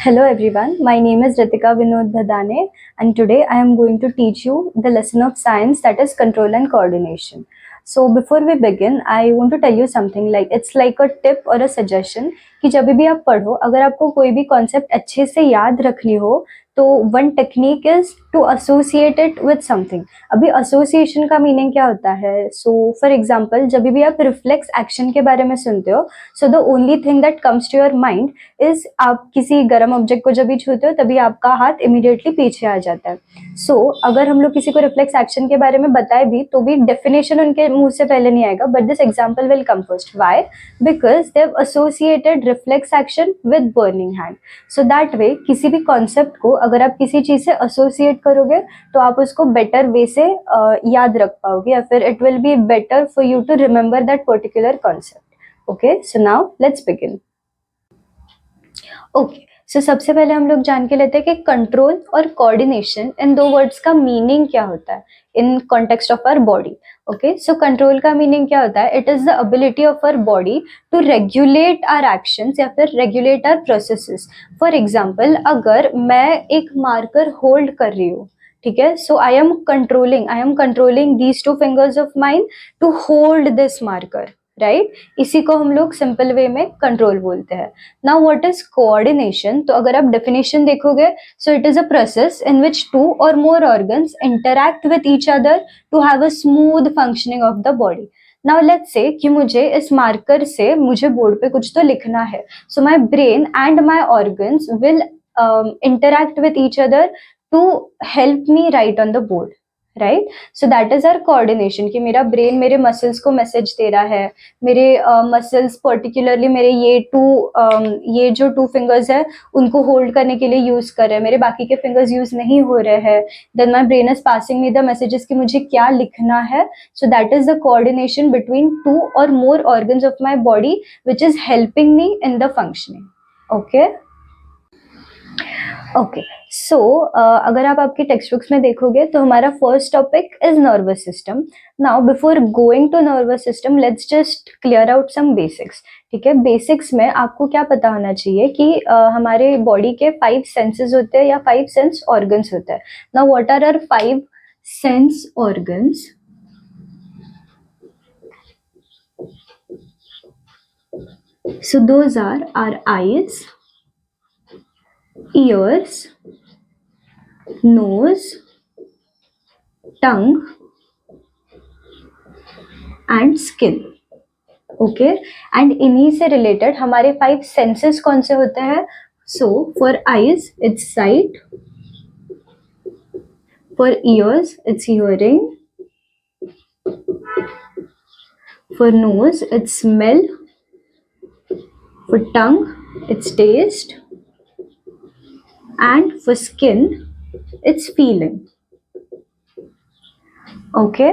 Hello everyone, my name is Ritika Vinod Bhadane and today I am going to teach you the lesson of science that is control and coordination. So before we begin, I want to tell you something like it's like a tip or a suggestion कि जब भी आप पढ़ो अगर आपको कोई भी concept अच्छे से याद रखनी हो तो one technique is to associate it with something. अभी एसोसिएशन का मीनिंग क्या होता है? सो फॉर एग्जांपल जब भी आप रिफ्लेक्स एक्शन के बारे में सुनते हो so the only thing that comes to your mind is आप किसी गर्म ऑब्जेक्ट को जब भी छूते हो तभी आपका हाथ इमीडिएटली पीछे आ जाता है। सो अगर हम लोग किसी को रिफ्लेक्स एक्शन के बारे में बताए भी तो भी डेफिनेशन उनके मुंह से पहले नहीं आएगा, but this example will come first. Why? Because they have associated reflex action with burning hand. So that way किसी भी कॉन्सेप्ट को अगर आप किसी चीज से एसोसिएट करोगे तो आप उसको बेटर वे से याद रख पाओगे या फिर it will be better for you to remember that particular concept. Okay, so now let's begin. Okay, so सबसे पहले हम लोग जान के लेते हैं कि कंट्रोल और कोऑर्डिनेशन इन दो वर्ड्स का मीनिंग क्या होता है in context of our body. Okay, so control का मीनिंग क्या होता है? It is the ability of our body to regulate our actions या फिर regulate our processes. For example अगर मैं एक मार्कर होल्ड कर रही हूँ, ठीक है, so I am controlling these two fingers of mine to hold this marker, right? इसी को हम लोग सिंपल वे में कंट्रोल बोलते हैं। Now what is coordination? तो अगर आप डेफिनेशन देखोगे so it is a process in which two or more organs interact with each other to have a smooth functioning of the body. Now let's say कि मुझे इस marker से मुझे board पे कुछ तो लिखना है, so my brain and my organs will interact with each other to help me write on the board, right? So that is our coordination कि मेरा ब्रेन मेरे मसल्स को मैसेज दे रहा है, मेरे मसल्स पर्टिकुलरली मेरे ये जो टू फिंगर्स है उनको होल्ड करने के लिए यूज कर रहे हैं, मेरे बाकी के फिंगर्स यूज नहीं हो रहे हैं। Then my brain is passing me the messages कि मुझे क्या लिखना है। So that is the coordination between two or more organs of my body which is helping me in the functioning. Okay okay, so अगर आप आपकी textbooks में देखोगे तो हमारा first topic is nervous system. Now before going to nervous system let's just clear out some basics. ठीक है, basics में आपको क्या पता होना चाहिए कि हमारे बॉडी के 5 सेंसेस होते हैं या 5 सेंस ऑर्गन्स होते हैं। Now what are our 5 sense organs? So those are our eyes, ears, nose, tongue and skin. Okay, and इन्हीं से रिलेटेड हमारे 5 सेंसेस कौन से होते हैं? So for eyes it's site, for years it's hearing, for knows it's smell, for tongue it's taste, and for skin it's feeling. Okay,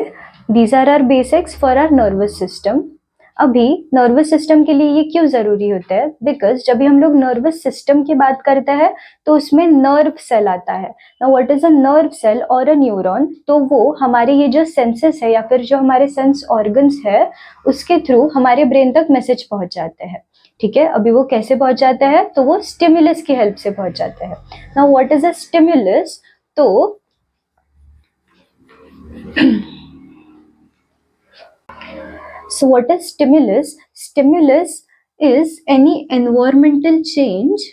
these are our basics for our nervous system. अभी nervous system के लिए ये क्यों जरूरी होता है? Because जब भी हम लोग नर्वस सिस्टम की बात करते हैं तो उसमें नर्व सेल आता है। Now what is a nerve cell और अ न्यूरॉन? तो वो हमारे ये जो सेंसेस है या फिर जो हमारे सेंस ऑर्गन्स है उसके थ्रू हमारे ब्रेन तक मैसेज पहुंच जाते हैं। ठीक है, अभी वो कैसे पहुंच जाता है? तो वो स्टिमुलस की हेल्प से पहुंच जाता है। Now what is a stimulus? तो so what is stimulus? Stimulus is any environmental change.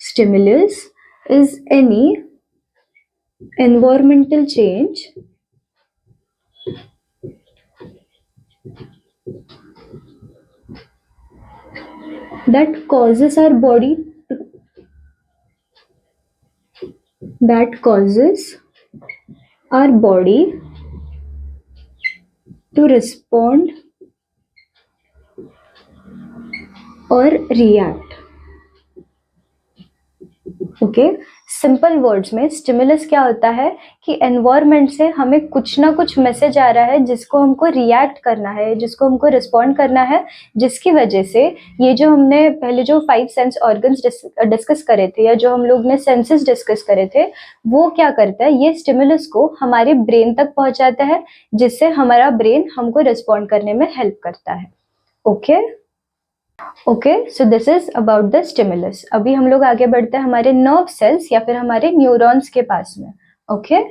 Stimulus is any environmental change that causes our body to respond or react. Okay, simple words में stimulus क्या होता है कि environment से हमें कुछ ना कुछ मैसेज आ रहा है जिसको हमको रिएक्ट करना है, जिसको हमको रिस्पॉन्ड करना है, जिसकी वजह से ये जो हमने पहले जो 5 सेंस ऑर्गन्स डिस्कस करे थे या जो हम लोग ने सेंसेस डिस्कस करे थे वो क्या करता है? ये स्टिमुलस को हमारे ब्रेन तक पहुंचाता है जिससे हमारा ब्रेन हमको रिस्पॉन्ड करने में हेल्प करता है। Okay okay, so this is about the stimulus. अभी हम लोग आगे बढ़ते हैं हमारे नर्व सेल्स या फिर हमारे न्यूरॉन्स के पास में। ओके,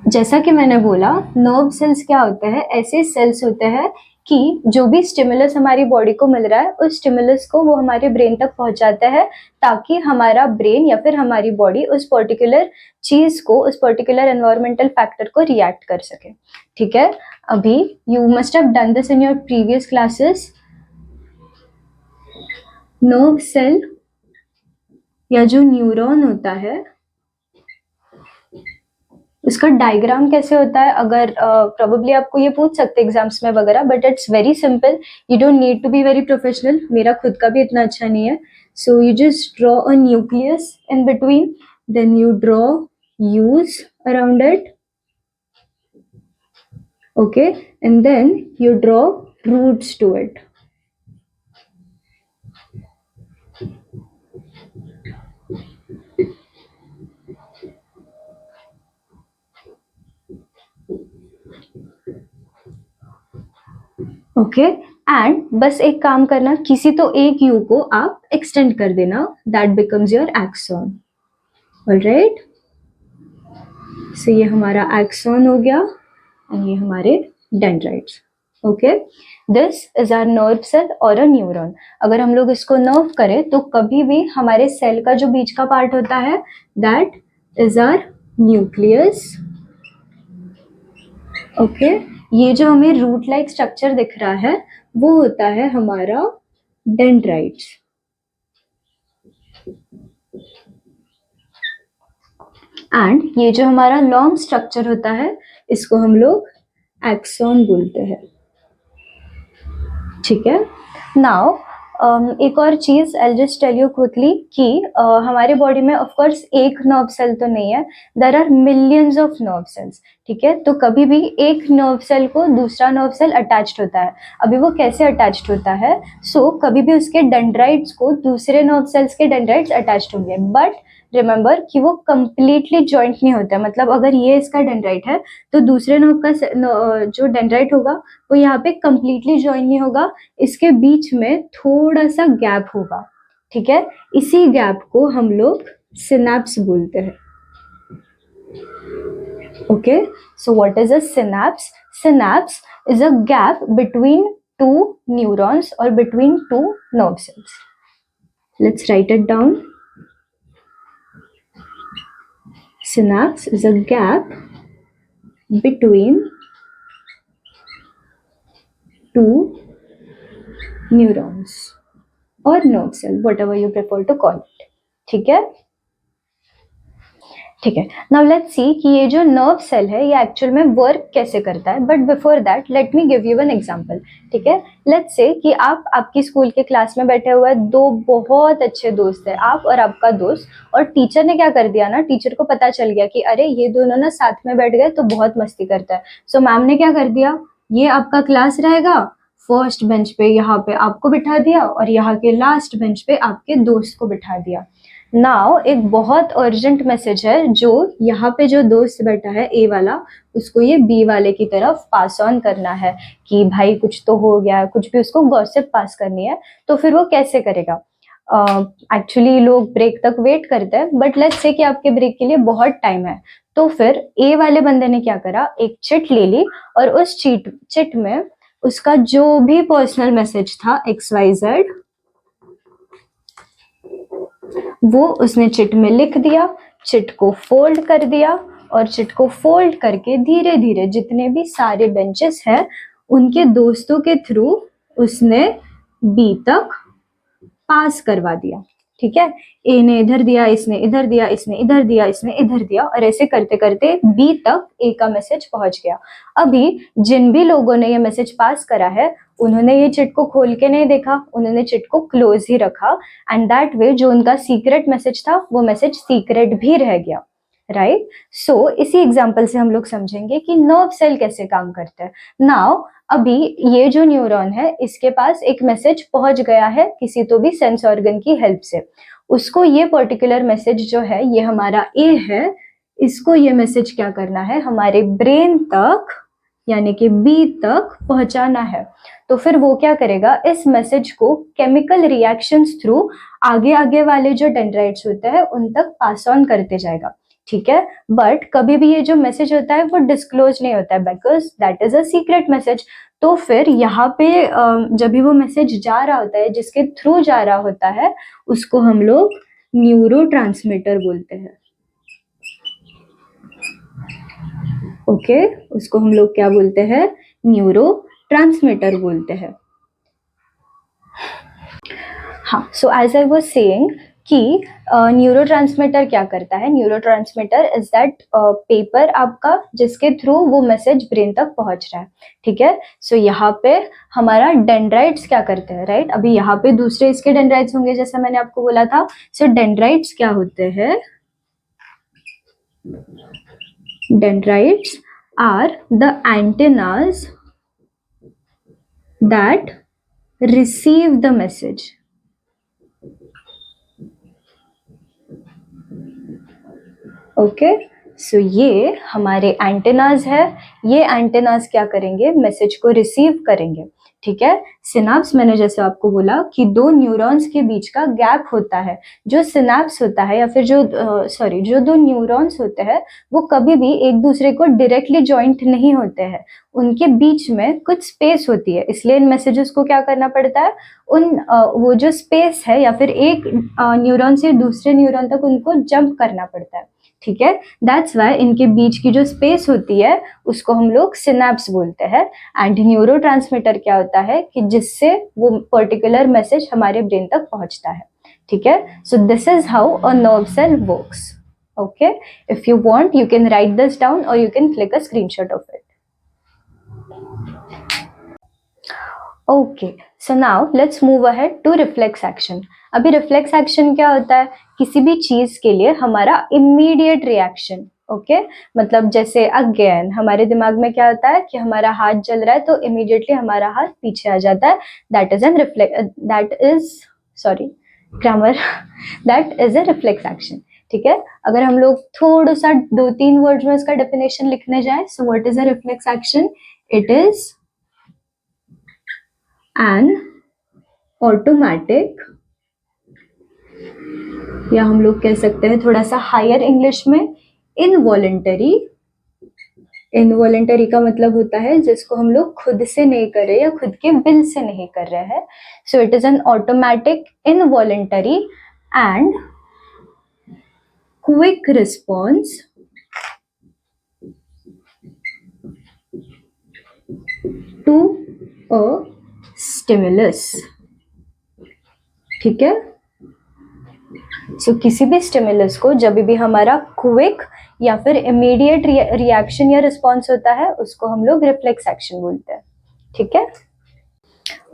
जैसा कि मैंने बोला, नर्व सेल्स क्या होते हैं? ऐसे सेल्स होते हैं कि जो भी स्टिमुलस हमारी बॉडी को मिल रहा है, उस स्टिमुलस को वो हमारे ब्रेन तक पहुंचाते हैं, ताकि हमारा ब्रेन या फिर हमारी बॉडी उस पर्टिकुलर चीज को, उस पर्टिकुलर एनवायरमेंटल फैक्टर को रिएक्ट कर सके। ठीक है, अभी you must have done this in your previous classes. Nerve cell या जो न्यूरॉन होता है, उसका डायग्राम कैसे होता है? अगर प्रोबेबली आपको ये पूछ सकते हैं एग्जाम्स में वगैरह, but it's very simple, you don't need to be very professional. मेरा खुद का भी इतना अच्छा नहीं है। So you just draw a nucleus in between, then you draw use around it, okay, and then you draw roots to it. Okay, and बस एक काम करना, किसी तो एक यू को आप एक्सटेंड कर देना, that becomes your axon. Alright, so ये हमारा एक्सॉन हो गया एंड ये हमारे dendrites. Okay, this is our nerve cell और अ न्यूरॉन। अगर हम लोग इसको नर्व करें तो कभी भी हमारे सेल का जो बीच का पार्ट होता है, that is our nucleus. Okay, ये जो हमें रूट लाइक स्ट्रक्चर दिख रहा है, वो होता है हमारा डेंड्राइट्स। एंड ये जो हमारा लॉन्ग स्ट्रक्चर होता है, इसको हम लोग एक्सॉन बोलते हैं। ठीक है, नाउ एक और चीज I just tell you quickly कि हमारे बॉडी में ऑफ कोर्स एक नर्व सेल तो नहीं है, there are millions of nerve cells. ठीक है, तो कभी भी एक नर्व सेल को दूसरा नर्व सेल अटैच्ड होता है। अभी वो कैसे अटैच्ड होता है? कभी भी उसके डेंड्राइट्स को दूसरे नर्व सेल्स के डेंड्राइट्स अटैच्ड होंगे, बट रिमेंबर कि वो कंप्लीटली जॉइंट नहीं होता है। मतलब अगर ये इसका डेंड्राइट है, तो दूसरे नर्व का जो डेंड्राइट होगा, वो यहाँ पे कंप्लीटली जॉइन नहीं होगा, इसके बीच में थोड़ा सा गैप होगा। ठीक है, इसी गैप को हम लोग सिनैप्स बोलते हैं। Okay, so what is a synapse? Synapse is a gap between two neurons or between two nerve cells. Let's write it down. Synapse is a gap between two neurons or nerve cell, whatever you prefer to call it. ठीक है, ठीक है। Now let's see कि ये जो nerve cell है, ये actual में वर्क कैसे करता है। But before that let me give you an example. ठीक है, लेट्स से कि आप आपकी स्कूल के क्लास में बैठे हुए दो बहुत अच्छे दोस्त हैं, आप और आपका दोस्त, और टीचर ने क्या कर दिया ना, टीचर को पता चल गया कि अरे ये दोनों ना साथ में बैठ गए तो बहुत मस्ती करता है। सो मैम ने क्या कर दिया, ये आपका क्लास रहेगा, फर्स्ट बेंच पे यहाँ पे आपको बिठा दिया और यहाँ के लास्ट बेंच पे आपके दोस्त को बिठा दिया। नाउ एक बहुत अर्जेंट मैसेज है जो यहाँ पे जो दोस्त बैठा है ए वाला, उसको ये बी वाले की तरफ पास ऑन करना है कि भाई कुछ तो हो गया, कुछ भी उसको गॉसिप पास करनी है। तो फिर वो कैसे करेगा? एक्चुअली लोग ब्रेक तक वेट करते हैं, बट लेट्स से कि आपके ब्रेक के लिए बहुत टाइम है। तो फिर ए वाले बंदे ने क्या करा, एक चिट ले ली और उस चिट में उसका जो भी पर्सनल मैसेज था XYZ, वो उसने चिट में लिख दिया, चिट को फोल्ड कर दिया, और चिट को फोल्ड करके धीरे धीरे जितने भी सारे बेंचेस हैं उनके दोस्तों के थ्रू उसने बी तक पास करवा दिया। ठीक है, ए ने इधर दिया, इसने इधर दिया, इसने इधर दिया, इसने इधर दिया, और ऐसे करते करते बी तक ए का मैसेज पहुंच गया। अभी जिन भी लोगों ने ये मैसेज पास करा है, उन्होंने ये चिट को खोल के नहीं देखा, उन्होंने चिट को क्लोज ही रखा, एंड दैट वे जो उनका सीक्रेट मैसेज था, वो मैसेज सीक्रेट भी रह गया। राइट, सो इसी एग्जाम्पल से हम लोग समझेंगे कि नर्व सेल कैसे काम करता है। नाउ अभी ये जो न्यूरॉन है, इसके पास एक मैसेज पहुंच गया है किसी तो भी सेंस ऑर्गन की हेल्प से। उसको ये पर्टिकुलर मैसेज जो है, ये हमारा ए है, इसको ये मैसेज क्या करना है, हमारे ब्रेन तक यानी कि बी तक पहुंचाना है, तो फिर वो क्या करेगा, इस मैसेज को केमिकल रिएक्शंस थ्रू आगे आगे वाले जो डेंड्राइट्स होते हैं उन तक पास ऑन करते जाएगा, ठीक है। बट कभी भी ये जो मैसेज होता है वो डिस्क्लोज नहीं होता है, because that is a secret message. तो फिर यहाँ पे जब भी वो मैसेज जा रहा होता है, जिसके थ्रू जा रहा होता है, उसको हम लोग न्यूरो बोलते हैं। ओके, उसको हम लोग क्या बोलते हैं, न्यूरो बोलते हैं। हाँ, so as I was saying कि न्यूरो क्या करता है, न्यूरो इज दैट पेपर आपका जिसके थ्रू वो मैसेज ब्रेन तक पहुंच रहा है, ठीक है। सो यहाँ पे हमारा डेंड्राइट्स क्या करते हैं, राइट, अभी यहाँ पे दूसरे इसके डेंड्राइट्स होंगे जैसा मैंने आपको बोला था। सो डेंड्राइट्स क्या होते हैं, dendrites are the antennas that receive the message. Okay, so ये हमारे एंटेनाज है, ये एंटेनाज क्या करेंगे, मैसेज को रिसीव करेंगे, ठीक है। सिनाप्स मैंने जैसे आपको बोला कि दो न्यूरॉन्स के बीच का गैप होता है, जो सिनाप्स होता है या फिर जो जो दो न्यूरॉन्स होते हैं वो कभी भी एक दूसरे को डायरेक्टली ज्वाइंट नहीं होते हैं, उनके बीच में कुछ स्पेस होती है, इसलिए इन मैसेजेस को क्या करना पड़ता है, वो जो स्पेस है या फिर एक न्यूरॉन से दूसरे न्यूरॉन तक उनको जंप करना पड़ता है, ठीक है। दैट्स वाई इनके बीच की जो स्पेस होती है उसको हम लोग सिनेप्स बोलते हैं। एंड न्यूरो क्या होता है कि जिससे वो पर्टिकुलर मैसेज हमारे ब्रेन तक पहुंचता है, ठीक है। So this is how a nerve cell works. Okay, if you want you can write this down or you can click a screenshot of it. Okay, so now let's move ahead to reflex action. अभी reflex action क्या होता है, किसी भी चीज के लिए हमारा इमीडिएट रिएक्शन। ओके, मतलब जैसे अगेन हमारे दिमाग में क्या होता है कि हमारा हाथ जल रहा है तो इमीडिएटली हमारा हाथ पीछे आ जाता है, that is an that is sorry grammar that is a reflex action, ठीक है। अगर हम लोग थोड़ा सा 2-3 वर्ड्स में इसका डेफिनेशन लिखने जाए, सो what is a reflex action, it is an automatic, या हम लोग कह सकते हैं थोड़ा सा हायर इंग्लिश में इनवॉलेंटरी। इनवॉलेंटरी का मतलब होता है जिसको हम लोग खुद से नहीं कर रहे या खुद के विल से नहीं कर रहे हैं। So it is an automatic involuntary and quick response to a stimulus, ठीक है। सो किसी भी स्टिमुलस को जब भी हमारा क्विक या फिर इमीडिएट रिएक्शन या रिस्पॉन्स होता है उसको हम लोग रिफ्लेक्स एक्शन बोलते हैं, ठीक है।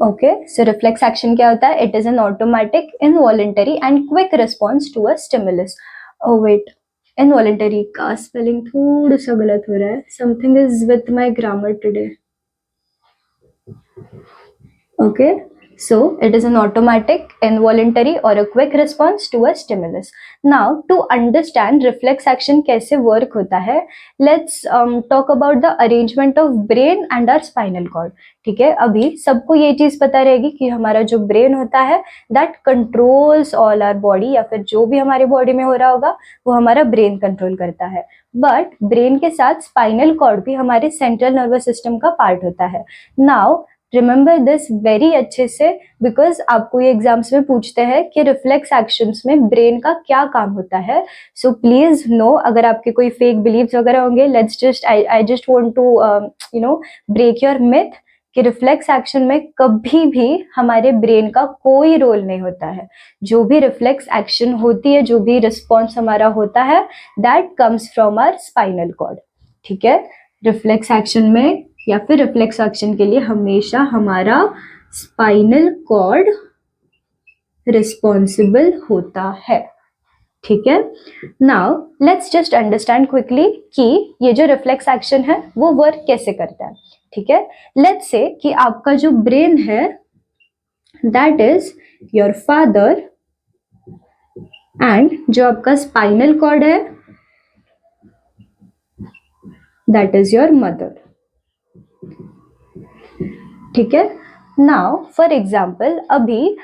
ओके, सो रिफ्लेक्स एक्शन क्या होता है, it is an automatic involuntary and quick response to a stimulus. Oh wait, involuntary का स्पेलिंग थोड़ा सा गलत हो रहा है, something is with my grammar today. Okay, so it is an automatic, involuntary or a quick response to a stimulus. Now, to understand reflex action कैसे work होता है, let's talk about the arrangement of brain and our spinal cord. ठीक है, अभी सबको ये चीज पता रहेगी कि हमारा जो ब्रेन होता है that controls all our body, या फिर जो भी हमारे बॉडी में हो रहा होगा वो हमारा ब्रेन कंट्रोल करता है, बट ब्रेन के साथ स्पाइनल कॉर्ड भी हमारे सेंट्रल नर्वस सिस्टम का पार्ट होता है। नाउ रिमेंबर दिस वेरी अच्छे से, बिकॉज आपको ये एग्जाम्स में पूछते हैं कि रिफ्लेक्स एक्शंस में ब्रेन का क्या काम होता है। सो प्लीज नो, अगर आपके कोई फेक बिलीव्स वगैरह होंगे, let's just I just want to break your myth कि रिफ्लेक्स एक्शन में कभी भी हमारे ब्रेन का कोई रोल नहीं होता है। जो भी रिफ्लेक्स एक्शन होती है, जो भी रिस्पॉन्स हमारा होता है, that comes from our spinal cord, ठीक है। रिफ्लेक्स एक्शन में या फिर रिफ्लेक्स एक्शन के लिए हमेशा हमारा स्पाइनल कॉर्ड रिस्पॉन्सिबल होता है, ठीक है। Now let's just understand quickly कि ये जो रिफ्लेक्स एक्शन है वो वर्क कैसे करता है, ठीक है। लेट्स से कि आपका जो ब्रेन है that is your father and जो आपका स्पाइनल कॉर्ड है दैट इज योर मदर, ठीक है। नाउ फॉर एग्जाम्पल अभी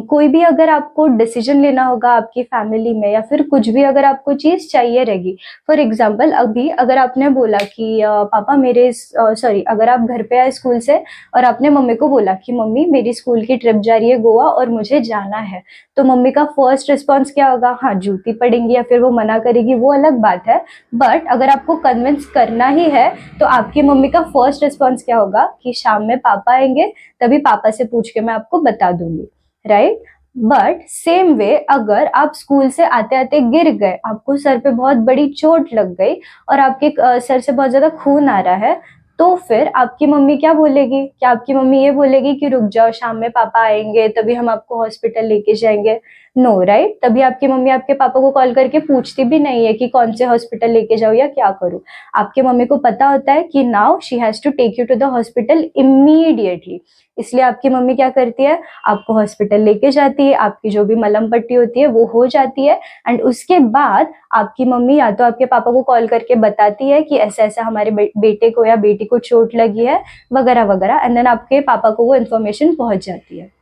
कोई भी अगर आपको डिसीजन लेना होगा आपकी फैमिली में, या फिर कुछ भी अगर आपको चीज चाहिए रहेगी, फॉर एग्जाम्पल अभी अगर आपने बोला कि पापा मेरे सॉरी, अगर आप घर पे आए स्कूल से और आपने मम्मी को बोला कि मम्मी मेरी स्कूल की ट्रिप जा रही है गोवा और मुझे जाना है, तो मम्मी का फर्स्ट रिस्पॉन्स क्या होगा? हाँ, जूती पड़ेंगी या फिर वो मना करेगी, वो अलग बात है। बट अगर आपको कन्विंस करना ही है तो आपकी मम्मी का फर्स्ट रिस्पॉन्स क्या होगा कि शाम में पापा आएंगे, तभी पापा से पूछ के मैं आपको बता दूंगी, राइट? बट सेम वे अगर आप स्कूल से आते आते गिर गए, आपको सर पे बहुत बड़ी चोट लग गई और आपके सर से बहुत ज्यादा खून आ रहा है, तो फिर आपकी मम्मी क्या बोलेगी? क्या आपकी मम्मी ये बोलेगी कि रुक जाओ, शाम में पापा आएंगे तभी हम आपको हॉस्पिटल लेके जाएंगे? No, right? तभी आपकी मम्मी आपके पापा को कॉल करके पूछती भी नहीं है कि कौन से हॉस्पिटल लेके जाओ या क्या करूं। आपके मम्मी को पता होता है कि now she has to take you to the hospital immediately, इसलिए आपकी मम्मी क्या करती है? आपको हॉस्पिटल लेके जाती है, आपकी जो भी मलहम पट्टी होती है वो हो जाती है, एंड उसके बाद आपकी मम्मी या तो आपके पापा को कॉल करके बताती है कि ऐसा ऐसा हमारे बेटे को या बेटी को चोट लगी है वगैरह वगैरह, एंड देन आपके पापा को वो इन्फॉर्मेशन पहुंच जाती है।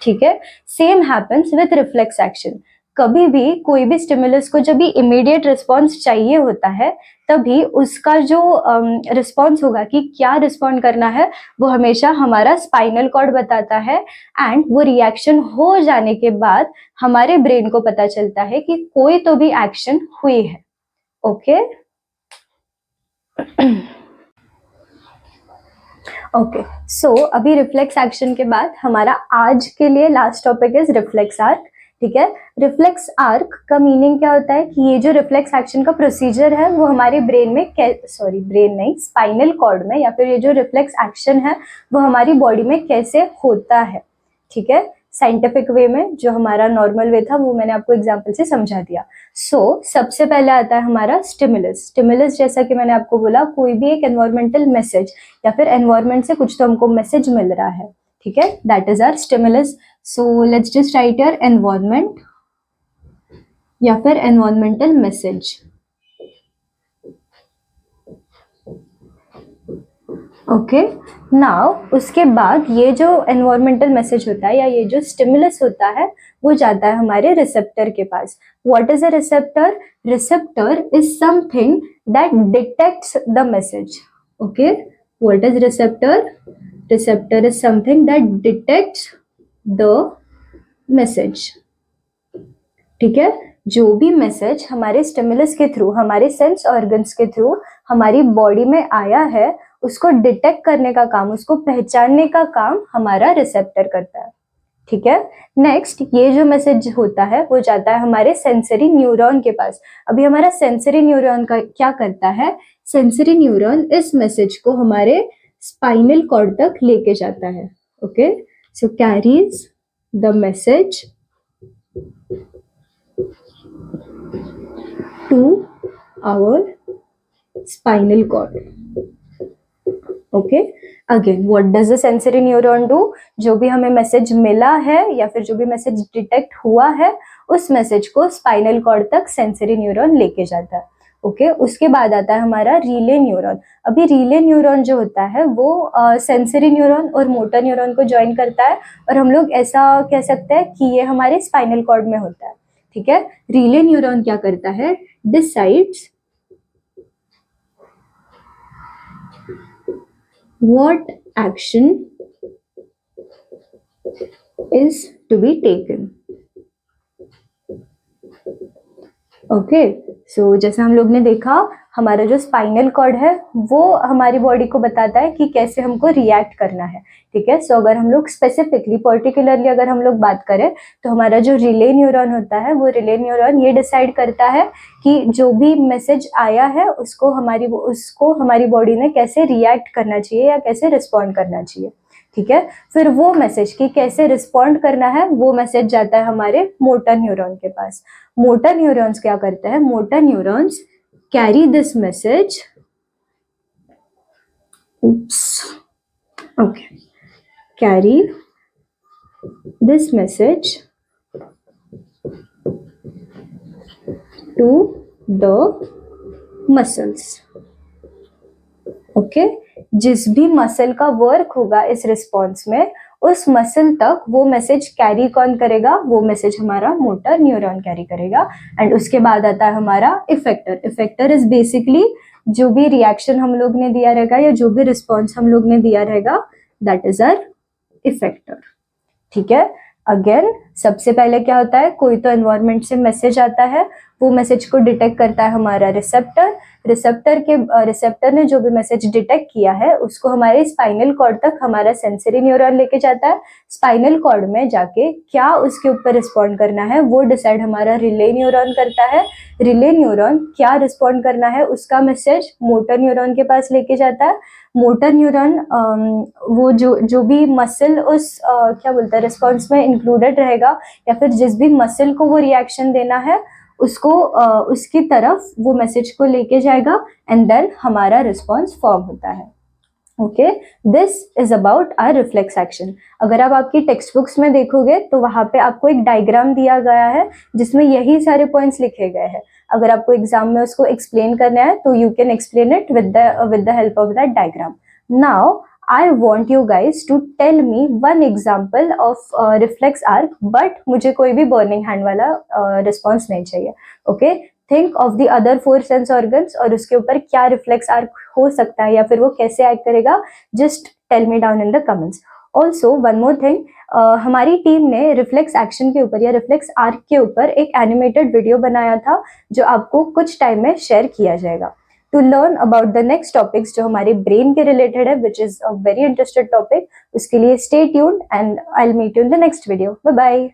ठीक है। Same happens with reflex action. कभी भी कोई भी स्टिमुलस को जब भी इमीडिएट रिस्पॉन्स चाहिए होता है, तभी उसका जो रिस्पॉन्स होगा कि क्या रिस्पॉन्ड करना है, वो हमेशा हमारा स्पाइनल कॉर्ड बताता है, एंड वो रिएक्शन हो जाने के बाद हमारे ब्रेन को पता चलता है कि कोई तो भी एक्शन हुई है। ओके ओके, सो अभी रिफ्लेक्स एक्शन के बाद हमारा आज के लिए last topic is reflex arc. ठीक है। रिफ्लेक्स आर्क का मीनिंग क्या होता है कि ये जो रिफ्लेक्स एक्शन का प्रोसीजर है वो हमारे ब्रेन में, सॉरी ब्रेन नहीं, स्पाइनल कॉर्ड में, या फिर ये जो रिफ्लेक्स एक्शन है वो हमारी बॉडी में कैसे होता है। ठीक है। साइंटिफिक वे में, जो हमारा नॉर्मल वे था वो मैंने आपको एग्जाम्पल से समझा दिया। सबसे पहले आता है हमारा स्टिमुलस। स्टिमुलस जैसा कि मैंने आपको बोला, कोई भी एक एनवायरमेंटल मैसेज या फिर एनवायरमेंट से कुछ तो हमको मैसेज मिल रहा है। ठीक है, that is our stimulus. So let's just write your environment या फिर एनवायरमेंटल मैसेज। ओके, नाउ उसके बाद ये जो एनवायरमेंटल मैसेज होता है या ये जो स्टिमुलस होता है वो जाता है हमारे रिसेप्टर के पास। What is a receptor? Receptor is something that detects the message. Okay, what is receptor? Receptor is something that detects the message. ठीक है। जो भी मैसेज हमारे स्टिमुलस के थ्रू, हमारे सेंस ऑर्गन्स के थ्रू हमारी बॉडी में आया है, उसको डिटेक्ट करने का काम, उसको पहचानने का काम हमारा रिसेप्टर करता है। ठीक है। नेक्स्ट, ये जो मैसेज होता है वो जाता है हमारे सेंसरी न्यूरॉन के पास। अभी हमारा सेंसरी न्यूरॉन का क्या करता है? सेंसरी न्यूरॉन इस मैसेज को हमारे स्पाइनल कॉर्ड तक लेके जाता है। Okay, so carries the message to our spinal cord. Okay, again what does the sensory neuron do? जो भी हमें मैसेज मिला है या फिर जो भी मैसेज डिटेक्ट हुआ है, उस मैसेज को स्पाइनल कॉर्ड तक सेंसरी न्यूरॉन लेके जाता है। ओके, उसके बाद आता है हमारा रिले न्यूरॉन। अभी रिले न्यूरॉन जो होता है वो सेंसरी न्यूरॉन और मोटर न्यूरॉन को ज्वाइन करता है, और हम लोग ऐसा कह सकते हैं कि ये हमारे स्पाइनल कॉर्ड में होता है। ठीक है। रिले न्यूरॉन क्या करता है? Decides what action is to be taken. Okay, so जैसे हम लोग ने देखा, हमारा जो स्पाइनल कॉर्ड है वो हमारी बॉडी को बताता है कि कैसे हमको रिएक्ट करना है। ठीक है। सो अगर हम लोग स्पेसिफिकली पर्टिकुलरली अगर हम लोग बात करें, तो हमारा जो रिले न्यूरॉन होता है वो रिले न्यूरॉन ये डिसाइड करता है कि जो भी मैसेज आया है उसको हमारी बॉडी ने कैसे रिएक्ट करना चाहिए या कैसे रिस्पॉन्ड करना चाहिए। ठीक है। फिर वो मैसेज की कैसे रिस्पॉन्ड करना है, वो मैसेज जाता है हमारे मोटर न्यूरॉन के पास। मोटर न्यूरॉन्स क्या करते हैं? Motor neurons carry this message, okay, carry this message to the muscles. Okay, जिस भी मसल का वर्क होगा इस रिस्पॉन्स में, उस मसल तक वो मैसेज कैरी कौन करेगा, वो मैसेज हमारा मोटर न्यूरॉन कैरी करेगा। एंड उसके बाद आता है हमारा इफेक्टर। इफेक्टर इज बेसिकली जो भी रिएक्शन हम लोग ने दिया रहेगा या जो भी रिस्पॉन्स हम लोग ने दिया रहेगा, दैट इज आवर इफेक्टर। ठीक है, अगेन सबसे पहले क्या होता है, कोई तो एनवायरनमेंट से मैसेज आता है, वो मैसेज को डिटेक्ट करता है हमारा रिसेप्टर। रिसेप्टर ने जो भी मैसेज डिटेक्ट किया है उसको हमारे स्पाइनल कॉर्ड तक हमारा सेंसरी न्यूरॉन लेके जाता है। स्पाइनल कॉर्ड में जाके क्या उसके ऊपर रिस्पॉन्ड करना है वो डिसाइड हमारा रिले न्यूरॉन करता है। रिले न्यूरॉन क्या रिस्पॉन्ड करना है उसका मैसेज मोटर न्यूरॉन के पास लेके जाता है। मोटर न्यूरॉन वो जो भी मसल उस क्या बोलते हैं रिस्पॉन्स में इंक्लूडेड रहेगा, या फिर जिस भी मसल को वो रिएक्शन देना है उसको उसकी तरफ वो मैसेज को लेके जाएगा, एंड देन हमारा रिस्पॉन्स फॉर्म होता है। Okay, this is about our reflex action. अगर आप आपकी टेक्स्ट बुक्स में देखोगे तो वहां पे आपको एक डायग्राम दिया गया है जिसमें यही सारे पॉइंट्स लिखे गए हैं। अगर आपको एग्जाम में उसको एक्सप्लेन करना है तो you can explain it with the help of that diagram. Now I want you guys to tell me one example of reflex arc, but मुझे कोई भी burning hand वाला response नहीं चाहिए। Okay, think of the other 4 sense organs और उसके ऊपर क्या reflex arc हो सकता है या फिर वो कैसे act करेगा, just tell me down in the comments. Also one more thing, हमारी टीम ने रिफ्लेक्स एक्शन के ऊपर या रिफ्लेक्स आर्क के ऊपर एक एनिमेटेड वीडियो बनाया था जो आपको कुछ टाइम में शेयर किया जाएगा। To learn about the next topics जो हमारे ब्रेन के रिलेटेड है, which is a very interested topic, उसके लिए stay tuned and I will meet you in the next video. Bye bye.